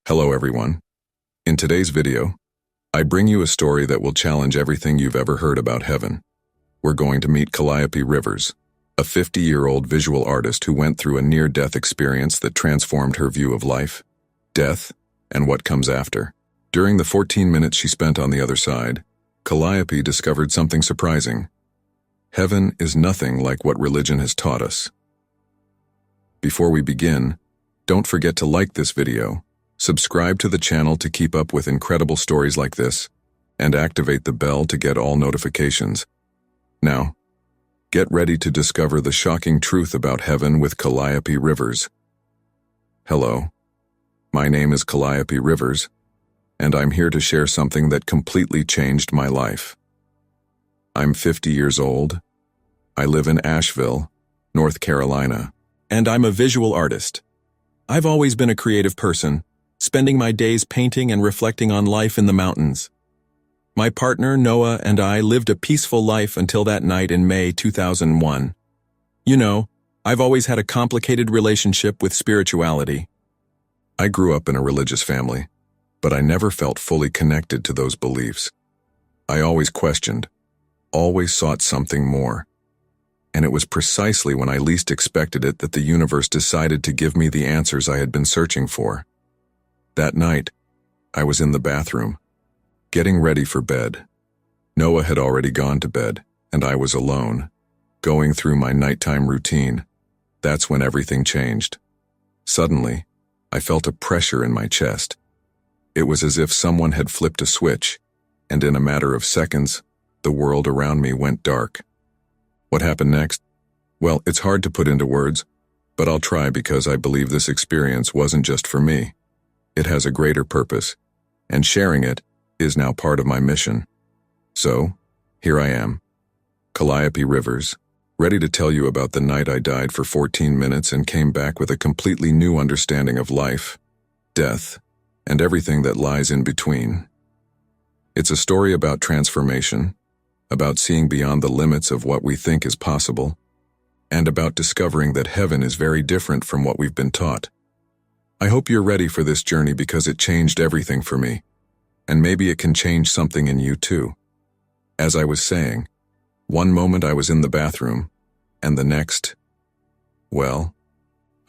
Hello everyone. In today's video, I bring you a story that will challenge everything you've ever heard about heaven. We're going to meet Calliope Rivers, a 50-year-old visual artist who went through a near-death experience that transformed her view of life, death, and what comes after. During the 14 minutes she spent on the other side, Calliope discovered something surprising. Heaven is nothing like what religion has taught us. Before we begin, don't forget to like this video, subscribe to the channel to keep up with incredible stories like this, and activate the bell to get all notifications. Now, get ready to discover the shocking truth about heaven with Calliope Rivers. Hello, my name is Calliope Rivers, and I'm here to share something that completely changed my life. I'm 50 years old. I live in Asheville, North Carolina, and I'm a visual artist. I've always been a creative person, spending my days painting and reflecting on life in the mountains. My partner, Noah, and I lived a peaceful life until that night in May 2001. You know, I've always had a complicated relationship with spirituality. I grew up in a religious family, but I never felt fully connected to those beliefs. I always questioned, always sought something more. And it was precisely when I least expected it that the universe decided to give me the answers I had been searching for. That night, I was in the bathroom, getting ready for bed. Noah had already gone to bed, and I was alone, going through my nighttime routine. That's when everything changed. Suddenly, I felt a pressure in my chest. It was as if someone had flipped a switch, and in a matter of seconds, the world around me went dark. What happened next? Well, it's hard to put into words, but I'll try because I believe this experience wasn't just for me. It has a greater purpose, and sharing it is now part of my mission. So, here I am, Calliope Rivers, ready to tell you about the night I died for 14 minutes and came back with a completely new understanding of life, death, and everything that lies in between. It's a story about transformation, about seeing beyond the limits of what we think is possible, and about discovering that heaven is very different from what we've been taught. I hope you're ready for this journey because it changed everything for me, and maybe it can change something in you too. As I was saying, one moment I was in the bathroom, and the next, well,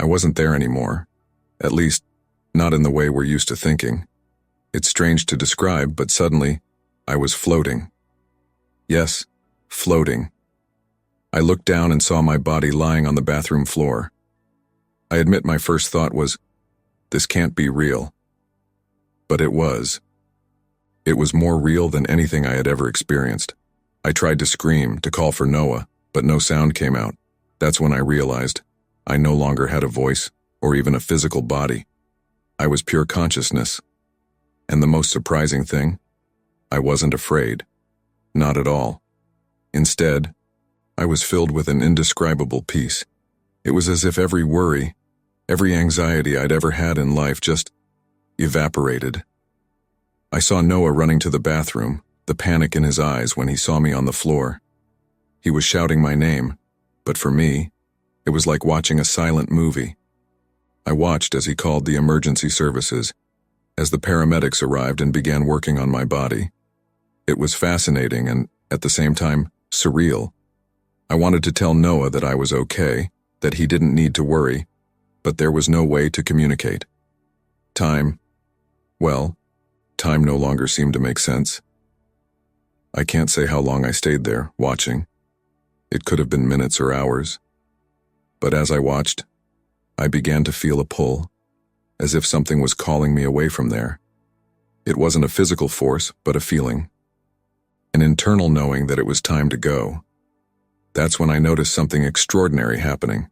I wasn't there anymore, at least not in the way we're used to thinking. It's strange to describe, but suddenly, I was floating. Yes, floating. I looked down and saw my body lying on the bathroom floor. I admit my first thought was, this can't be real. But it was. It was more real than anything I had ever experienced. I tried to scream, to call for Noah, but no sound came out. That's when I realized I no longer had a voice or even a physical body. I was pure consciousness. And the most surprising thing, I wasn't afraid. Not at all. Instead, I was filled with an indescribable peace. It was as if every worry, every anxiety I'd ever had in life just evaporated. I saw Noah running to the bathroom, the panic in his eyes when he saw me on the floor. He was shouting my name, but for me, it was like watching a silent movie. I watched as he called the emergency services, as the paramedics arrived and began working on my body. It was fascinating and, at the same time, surreal. I wanted to tell Noah that I was okay, that he didn't need to worry, but there was no way to communicate. Time no longer seemed to make sense. I can't say how long I stayed there, watching. It could have been minutes or hours. But as I watched, I began to feel a pull, as if something was calling me away from there. It wasn't a physical force, but a feeling. An internal knowing that it was time to go. That's when I noticed something extraordinary happening.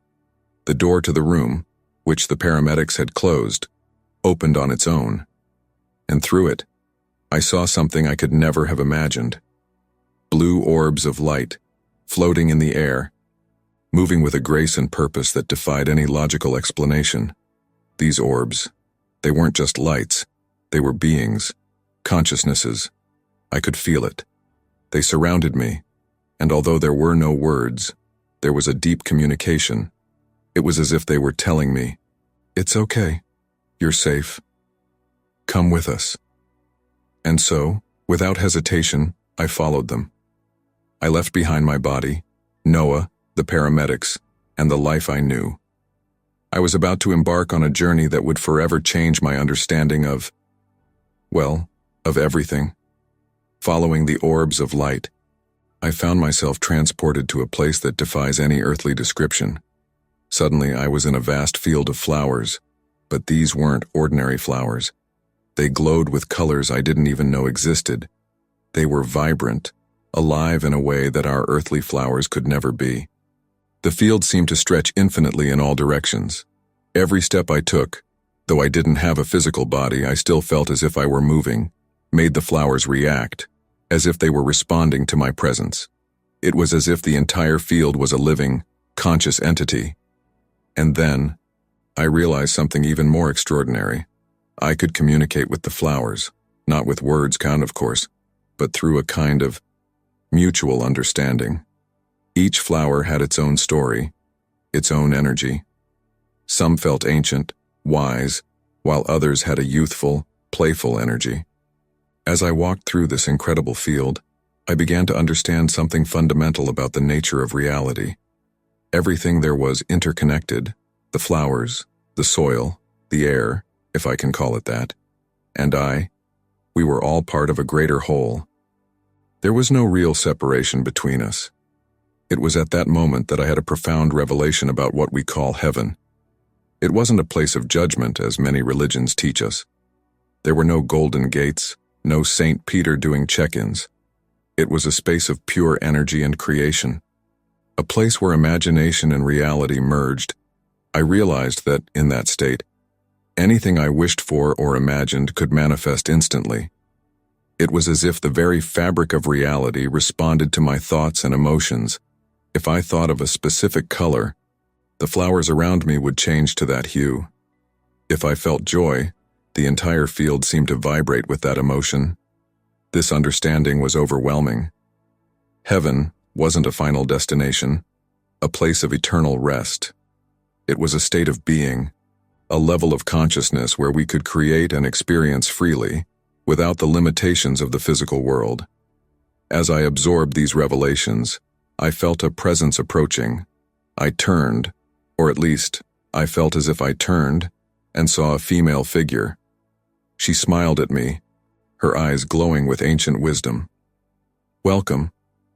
The door to the room, which the paramedics had closed, opened on its own. And through it, I saw something I could never have imagined. Blue orbs of light, floating in the air, moving with a grace and purpose that defied any logical explanation. These orbs, they weren't just lights, they were beings, consciousnesses. I could feel it. They surrounded me, and although there were no words, there was a deep communication. It was as if they were telling me, "It's okay. You're safe." "Come with us." And so, without hesitation, I followed them. I left behind my body, Noah, the paramedics, and the life I knew. I was about to embark on a journey that would forever change my understanding of, well, of everything. Following the orbs of light, I found myself transported to a place that defies any earthly description. Suddenly, I was in a vast field of flowers, but these weren't ordinary flowers. They glowed with colors I didn't even know existed. They were vibrant, alive in a way that our earthly flowers could never be. The field seemed to stretch infinitely in all directions. Every step I took, though I didn't have a physical body, I still felt as if I were moving, made the flowers react, as if they were responding to my presence. It was as if the entire field was a living, conscious entity. And then, I realized something even more extraordinary. I could communicate with the flowers, not with words, of course, but through a kind of mutual understanding. Each flower had its own story, its own energy. Some felt ancient, wise, while others had a youthful, playful energy. As I walked through this incredible field, I began to understand something fundamental about the nature of reality. Everything there was interconnected: the flowers, the soil, the air, if I can call it that, and we were all part of a greater whole. There was no real separation between us. It was at that moment that I had a profound revelation about what we call heaven. It wasn't a place of judgment, as many religions teach us. There were no golden gates, no Saint Peter doing check-ins. It was a space of pure energy and creation, a place where imagination and reality merged. I realized that, in that state, anything I wished for or imagined could manifest instantly. It was as if the very fabric of reality responded to my thoughts and emotions. If I thought of a specific color, the flowers around me would change to that hue. If I felt joy, the entire field seemed to vibrate with that emotion. This understanding was overwhelming. Heaven wasn't a final destination, a place of eternal rest. It was a state of being, a level of consciousness where we could create and experience freely, without the limitations of the physical world. As I absorbed these revelations, I felt a presence approaching. I turned, or at least, I felt as if I turned, and saw a female figure. She smiled at me, her eyes glowing with ancient wisdom. "Welcome,"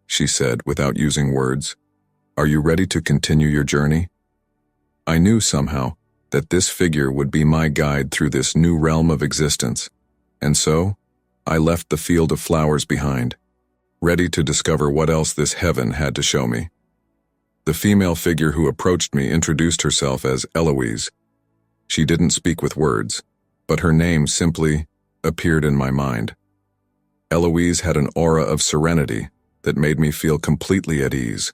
she said without using words. "Are you ready to continue your journey?" I knew somehow that this figure would be my guide through this new realm of existence, and so I left the field of flowers behind, ready to discover what else this heaven had to show me. The female figure who approached me introduced herself as Eloise. She didn't speak with words, but her name simply appeared in my mind. Eloise had an aura of serenity that made me feel completely at ease,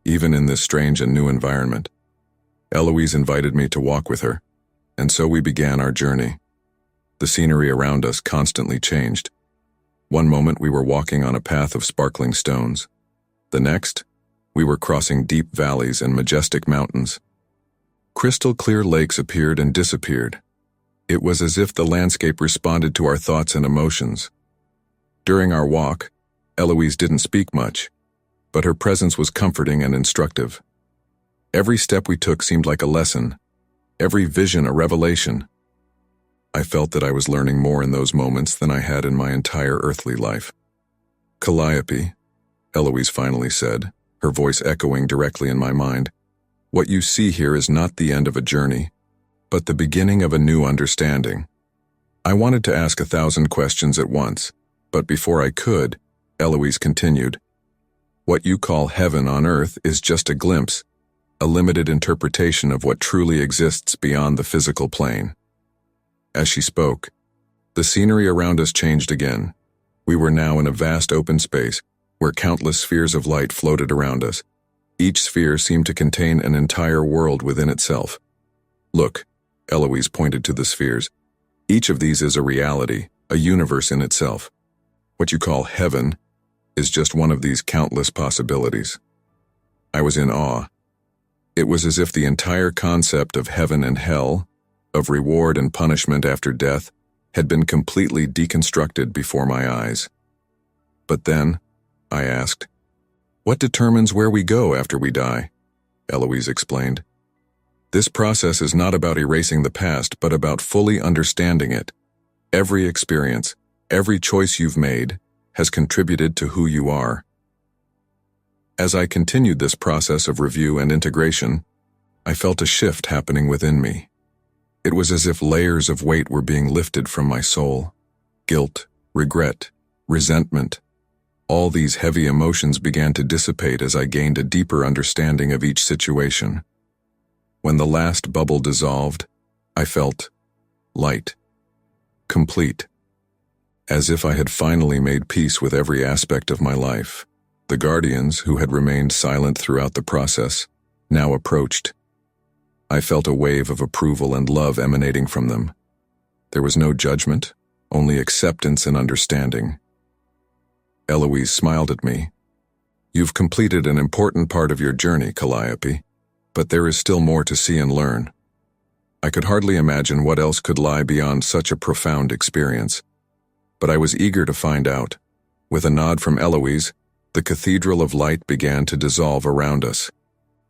even in this strange and new environment. Eloise invited me to walk with her, and so we began our journey. The scenery around us constantly changed. One moment we were walking on a path of sparkling stones. The next, we were crossing deep valleys and majestic mountains. Crystal clear lakes appeared and disappeared. It was as if the landscape responded to our thoughts and emotions. During our walk, Eloise didn't speak much, but her presence was comforting and instructive. Every step we took seemed like a lesson, every vision a revelation. I felt that I was learning more in those moments than I had in my entire earthly life. "Calliope," Eloise finally said, her voice echoing directly in my mind, "what you see here is not the end of a journey, but the beginning of a new understanding." I wanted to ask 1,000 questions at once, but before I could, Eloise continued, "What you call heaven on earth is just a glimpse, a limited interpretation of what truly exists beyond the physical plane." As she spoke, the scenery around us changed again. We were now in a vast open space where countless spheres of light floated around us. Each sphere seemed to contain an entire world within itself. "Look," Eloise pointed to the spheres. "Each of these is a reality, a universe in itself. What you call heaven is just one of these countless possibilities." I was in awe. It was as if the entire concept of heaven and hell, of reward and punishment after death, had been completely deconstructed before my eyes. But then, I asked, "What determines where we go after we die?" Eloise explained. "This process is not about erasing the past, but about fully understanding it. Every experience, every choice you've made, has contributed to who you are." As I continued this process of review and integration, I felt a shift happening within me. It was as if layers of weight were being lifted from my soul. Guilt, regret, resentment. All these heavy emotions began to dissipate as I gained a deeper understanding of each situation. When the last bubble dissolved, I felt light, complete, as if I had finally made peace with every aspect of my life. The guardians, who had remained silent throughout the process, now approached. I felt a wave of approval and love emanating from them. There was no judgment, only acceptance and understanding. Eloise smiled at me. "You've completed an important part of your journey, Calliope, but there is still more to see and learn." I could hardly imagine what else could lie beyond such a profound experience, but I was eager to find out. With a nod from Eloise, the cathedral of light began to dissolve around us,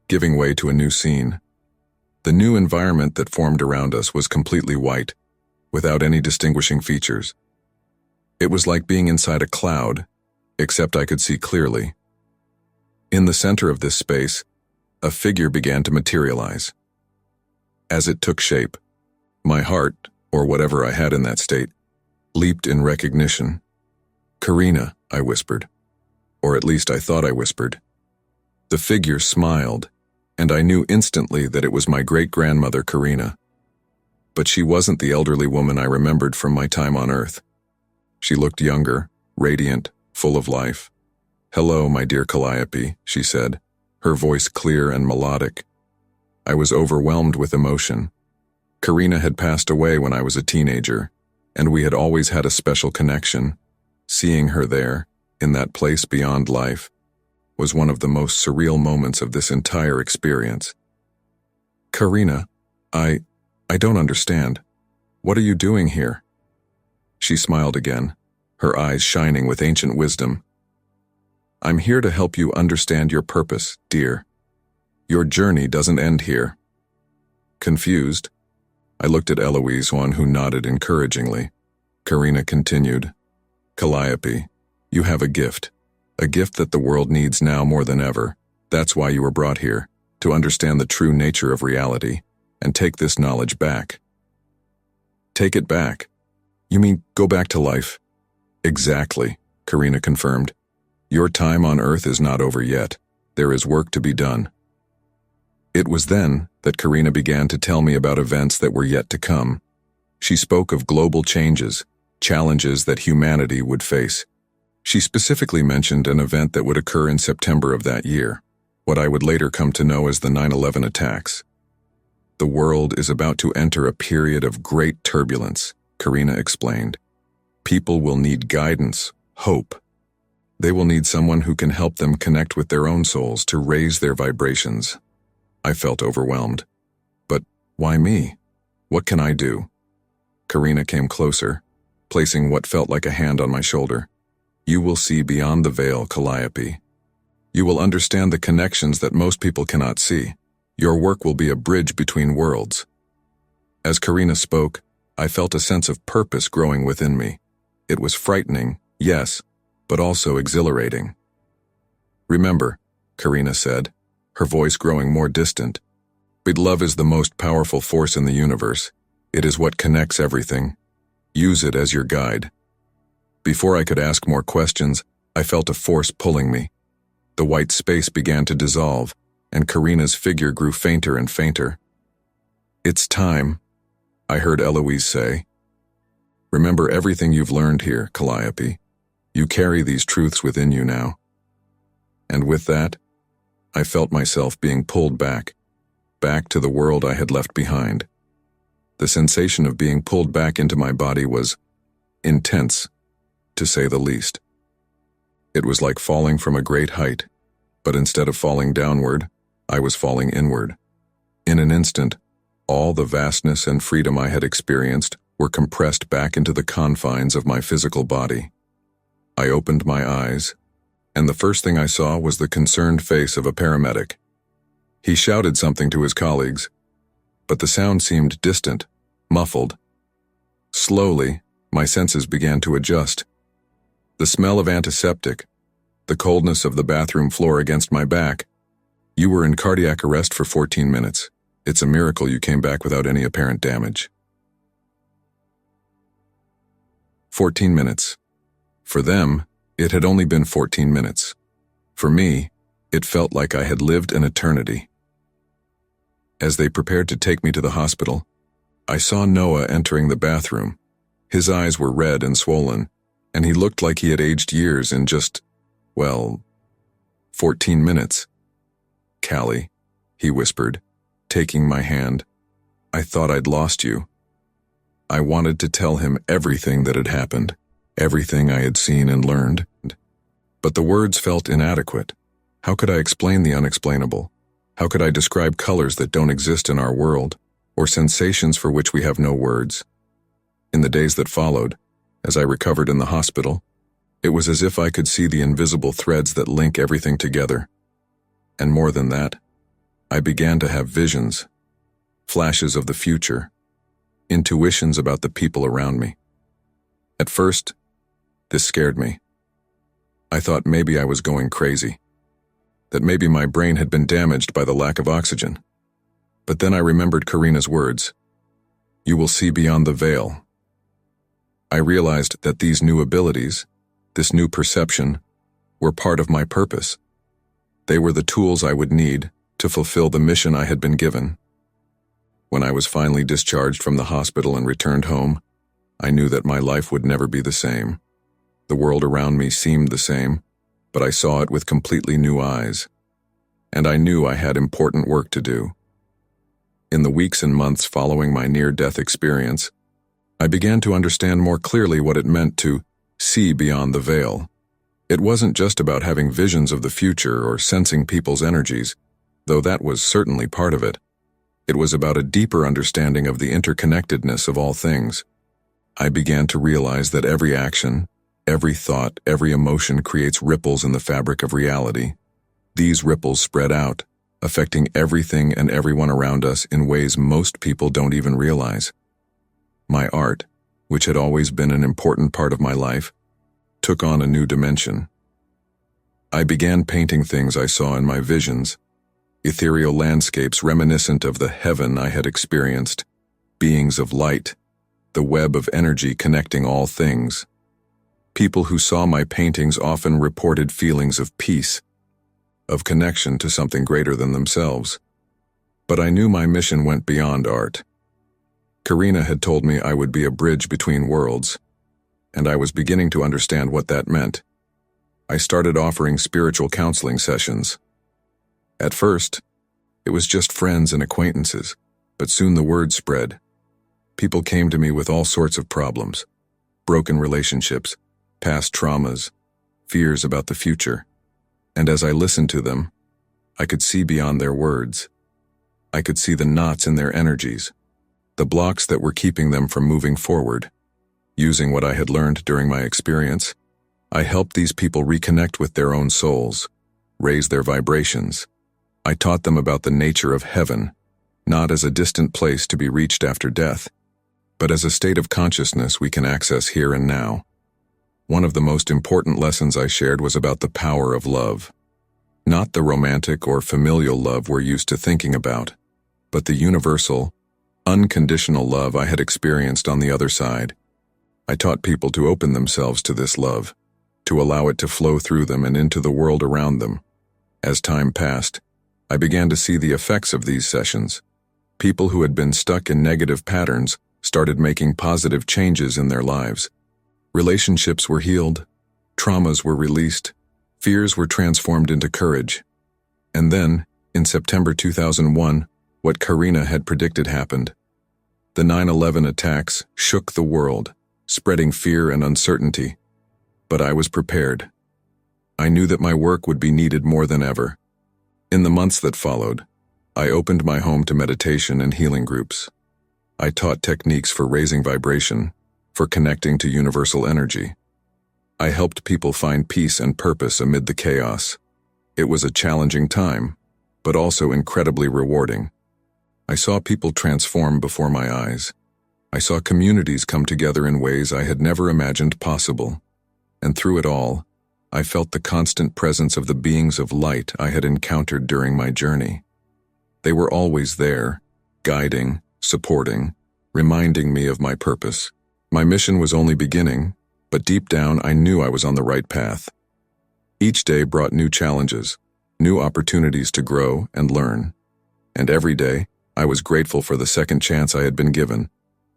giving way to a new scene. The new environment that formed around us was completely white, without any distinguishing features. It was like being inside a cloud, except I could see clearly. In the center of this space, a figure began to materialize. As it took shape, my heart, or whatever I had in that state, leaped in recognition. "Karina," I whispered. Or at least I thought I whispered. The figure smiled, and I knew instantly that it was my great-grandmother Karina. But she wasn't the elderly woman I remembered from my time on Earth. She looked younger, radiant, full of life. "Hello, my dear Calliope," she said, her voice clear and melodic. I was overwhelmed with emotion. Karina had passed away when I was a teenager, and we had always had a special connection. Seeing her there, in that place beyond life, was one of the most surreal moments of this entire experience. "Karina, I don't understand. What are you doing here?" She smiled again, her eyes shining with ancient wisdom. "I'm here to help you understand your purpose, dear. Your journey doesn't end here." Confused, I looked at Eloise, one who nodded encouragingly. Karina continued, "Calliope, you have a gift that the world needs now more than ever. That's why you were brought here, to understand the true nature of reality, and take this knowledge back." "Take it back? You mean go back to life?" "Exactly," Karina confirmed. "Your time on Earth is not over yet. There is work to be done." It was then that Karina began to tell me about events that were yet to come. She spoke of global changes, challenges that humanity would face. She specifically mentioned an event that would occur in September of that year, what I would later come to know as the 9/11 attacks. "The world is about to enter a period of great turbulence," Karina explained. "People will need guidance, hope. They will need someone who can help them connect with their own souls to raise their vibrations." I felt overwhelmed. "But why me? What can I do?" Karina came closer, placing what felt like a hand on my shoulder. "You will see beyond the veil, Calliope. You will understand the connections that most people cannot see. Your work will be a bridge between worlds." As Karina spoke, I felt a sense of purpose growing within me. It was frightening, yes, but also exhilarating. "Remember," Karina said, her voice growing more distant, "but love is the most powerful force in the universe. It is what connects everything. Use it as your guide." Before I could ask more questions, I felt a force pulling me. The white space began to dissolve, and Karina's figure grew fainter and fainter. "It's time," I heard Eloise say. "Remember everything you've learned here, Calliope. You carry these truths within you now." And with that, I felt myself being pulled back to the world I had left behind. The sensation of being pulled back into my body was intense, to say the least. It was like falling from a great height, but instead of falling downward, I was falling inward. In an instant, all the vastness and freedom I had experienced were compressed back into the confines of my physical body. I opened my eyes, and the first thing I saw was the concerned face of a paramedic. He shouted something to his colleagues, but the sound seemed distant, muffled. Slowly, my senses began to adjust. The smell of antiseptic, the coldness of the bathroom floor against my back. You were in cardiac arrest for 14 minutes. It's a miracle you came back without any apparent damage. 14 minutes. For them, it had only been 14 minutes. For me, it felt like I had lived an eternity. As they prepared to take me to the hospital, I saw Noah entering the bathroom. His eyes were red and swollen, and he looked like he had aged years in just, 14 minutes. "Callie," he whispered, taking my hand. "I thought I'd lost you." I wanted to tell him everything that had happened, everything I had seen and learned, but the words felt inadequate. How could I explain the unexplainable? How could I describe colors that don't exist in our world, or sensations for which we have no words? In the days that followed, as I recovered in the hospital, it was as if I could see the invisible threads that link everything together. And more than that, I began to have visions, flashes of the future, intuitions about the people around me. At first, this scared me. I thought maybe I was going crazy, that maybe my brain had been damaged by the lack of oxygen. But then I remembered Karina's words, "You will see beyond the veil." I realized that these new abilities, this new perception, were part of my purpose. They were the tools I would need to fulfill the mission I had been given. When I was finally discharged from the hospital and returned home, I knew that my life would never be the same. The world around me seemed the same, but I saw it with completely new eyes. And I knew I had important work to do. In the weeks and months following my near-death experience, I began to understand more clearly what it meant to see beyond the veil. It wasn't just about having visions of the future or sensing people's energies, though that was certainly part of it. It was about a deeper understanding of the interconnectedness of all things. I began to realize that every action, every thought, every emotion creates ripples in the fabric of reality. These ripples spread out, affecting everything and everyone around us in ways most people don't even realize. My art, which had always been an important part of my life, took on a new dimension. I began painting things I saw in my visions, ethereal landscapes reminiscent of the heaven I had experienced, beings of light, the web of energy connecting all things. People who saw my paintings often reported feelings of peace, of connection to something greater than themselves. But I knew my mission went beyond art. Karina had told me I would be a bridge between worlds, and I was beginning to understand what that meant. I started offering spiritual counseling sessions. At first, it was just friends and acquaintances, but soon the word spread. People came to me with all sorts of problems, broken relationships, past traumas, fears about the future. And as I listened to them, I could see beyond their words. I could see the knots in their energies, the blocks that were keeping them from moving forward. Using what I had learned during my experience, I helped these people reconnect with their own souls, raise their vibrations. I taught them about the nature of heaven, not as a distant place to be reached after death, but as a state of consciousness we can access here and now. One of the most important lessons I shared was about the power of love. Not the romantic or familial love we're used to thinking about, but the universal, unconditional love I had experienced on the other side. I taught people to open themselves to this love, to allow it to flow through them and into the world around them. As time passed, I began to see the effects of these sessions. People who had been stuck in negative patterns started making positive changes in their lives. Relationships were healed, traumas were released, fears were transformed into courage. And then, in September 2001, what Karina had predicted happened. The 9/11 attacks shook the world, spreading fear and uncertainty. But I was prepared. I knew that my work would be needed more than ever. In the months that followed, I opened my home to meditation and healing groups. I taught techniques for raising vibration, for connecting to universal energy. I helped people find peace and purpose amid the chaos. It was a challenging time, but also incredibly rewarding. I saw people transform before my eyes. I saw communities come together in ways I had never imagined possible. And through it all, I felt the constant presence of the beings of light I had encountered during my journey. They were always there, guiding, supporting, reminding me of my purpose. My mission was only beginning, but deep down I knew I was on the right path. Each day brought new challenges, new opportunities to grow and learn. And every day, I was grateful for the second chance I had been given,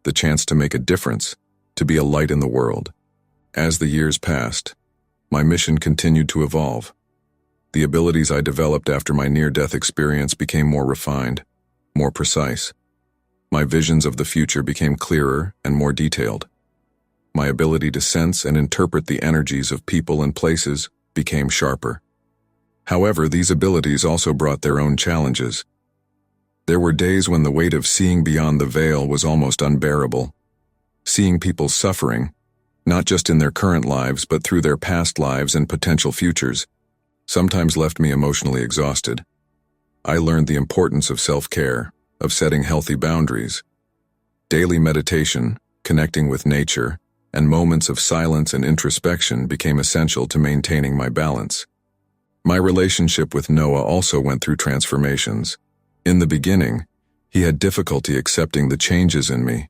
the chance to make a difference, to be a light in the world. As the years passed, my mission continued to evolve. The abilities I developed after my near-death experience became more refined, more precise. My visions of the future became clearer and more detailed. My ability to sense and interpret the energies of people and places became sharper. However, these abilities also brought their own challenges. There were days when the weight of seeing beyond the veil was almost unbearable. Seeing people suffering, not just in their current lives but through their past lives and potential futures, sometimes left me emotionally exhausted. I learned the importance of self-care, of setting healthy boundaries. Daily meditation, connecting with nature, and moments of silence and introspection became essential to maintaining my balance. My relationship with Noah also went through transformations. In the beginning, he had difficulty accepting the changes in me.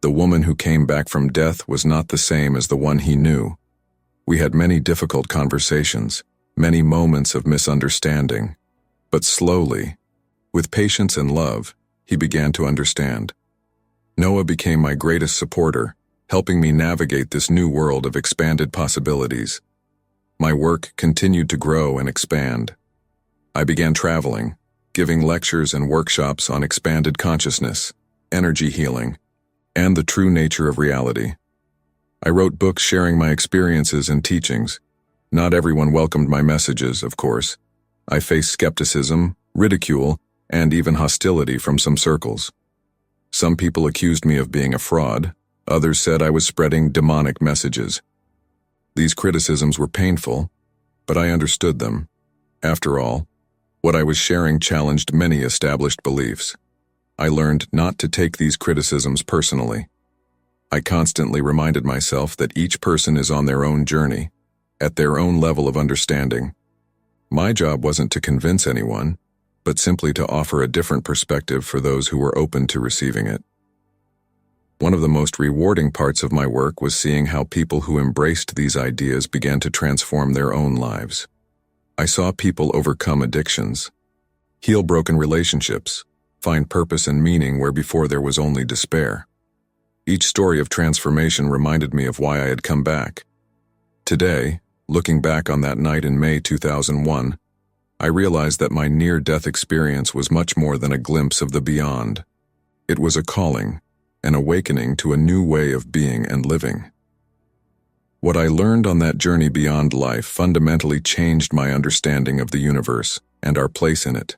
The woman who came back from death was not the same as the one he knew. We had many difficult conversations, many moments of misunderstanding. But slowly, with patience and love, he began to understand. Noah became my greatest supporter, helping me navigate this new world of expanded possibilities. My work continued to grow and expand. I began traveling, giving lectures and workshops on expanded consciousness, energy healing, and the true nature of reality. I wrote books sharing my experiences and teachings. Not everyone welcomed my messages, of course. I faced skepticism, ridicule, and even hostility from some circles. Some people accused me of being a fraud. Others said I was spreading demonic messages. These criticisms were painful, but I understood them. After all, what I was sharing challenged many established beliefs. I learned not to take these criticisms personally. I constantly reminded myself that each person is on their own journey, at their own level of understanding. My job wasn't to convince anyone, but simply to offer a different perspective for those who were open to receiving it. One of the most rewarding parts of my work was seeing how people who embraced these ideas began to transform their own lives. I saw people overcome addictions, heal broken relationships, find purpose and meaning where before there was only despair. Each story of transformation reminded me of why I had come back. Today, looking back on that night in May 2001, I realized that my near-death experience was much more than a glimpse of the beyond. It was a calling, an awakening to a new way of being and living. What I learned on that journey beyond life fundamentally changed my understanding of the universe and our place in it.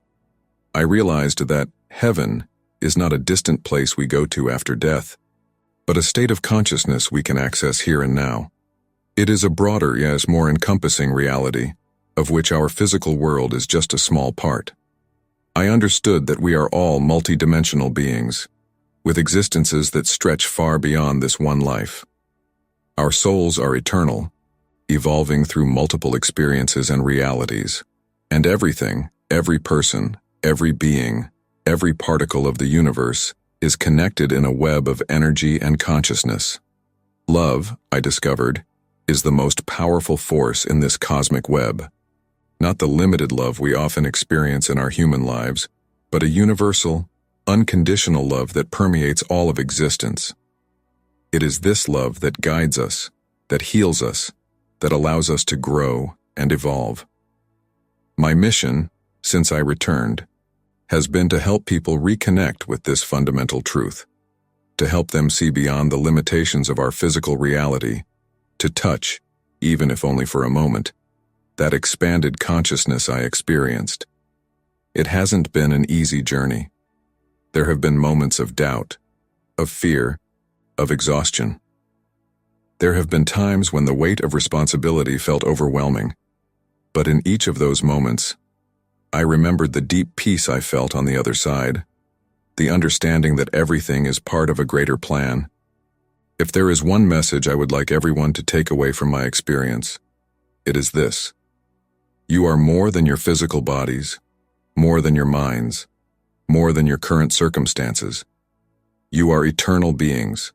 I realized that heaven is not a distant place we go to after death, but a state of consciousness we can access here and now. It is a broader, yes, more encompassing reality, of which our physical world is just a small part. I understood that we are all multidimensional beings, with existences that stretch far beyond this one life. Our souls are eternal, evolving through multiple experiences and realities, and everything, every person, every being, every particle of the universe is connected in a web of energy and consciousness. Love, I discovered, is the most powerful force in this cosmic web. Not the limited love we often experience in our human lives, but a universal, unconditional love that permeates all of existence. It is this love that guides us, that heals us, that allows us to grow and evolve. My mission, since I returned, has been to help people reconnect with this fundamental truth, to help them see beyond the limitations of our physical reality, to touch, even if only for a moment, that expanded consciousness I experienced. It hasn't been an easy journey. There have been moments of doubt, of fear, of exhaustion. There have been times when the weight of responsibility felt overwhelming, but in each of those moments, I remembered the deep peace I felt on the other side, the understanding that everything is part of a greater plan. If there is one message I would like everyone to take away from my experience, it is this: you are more than your physical bodies, more than your minds, more than your current circumstances. You are eternal beings,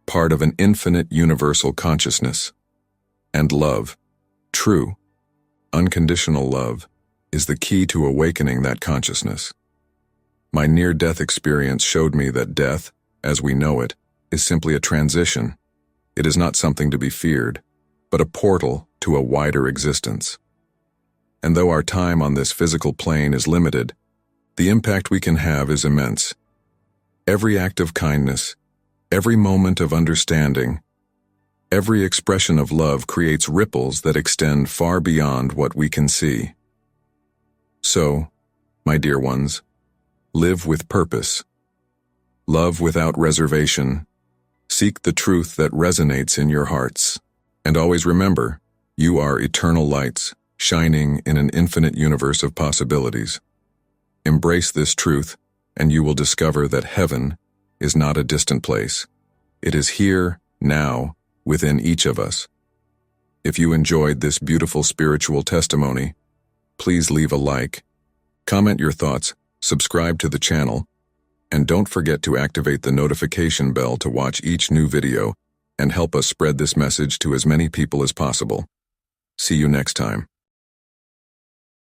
part of an infinite universal consciousness. And love, true, unconditional love, is the key to awakening that consciousness. My near-death experience showed me that death, as we know it, is simply a transition. It is not something to be feared, but a portal to a wider existence. And though our time on this physical plane is limited, the impact we can have is immense. Every act of kindness, every moment of understanding, every expression of love creates ripples that extend far beyond what we can see. So, my dear ones, live with purpose. Love without reservation. Seek the truth that resonates in your hearts. And always remember, you are eternal lights, shining in an infinite universe of possibilities. Embrace this truth, and you will discover that heaven is not a distant place. It is here, now, within each of us. If you enjoyed this beautiful spiritual testimony, please leave a like, comment your thoughts, subscribe to the channel, and don't forget to activate the notification bell to watch each new video and help us spread this message to as many people as possible. See you next time.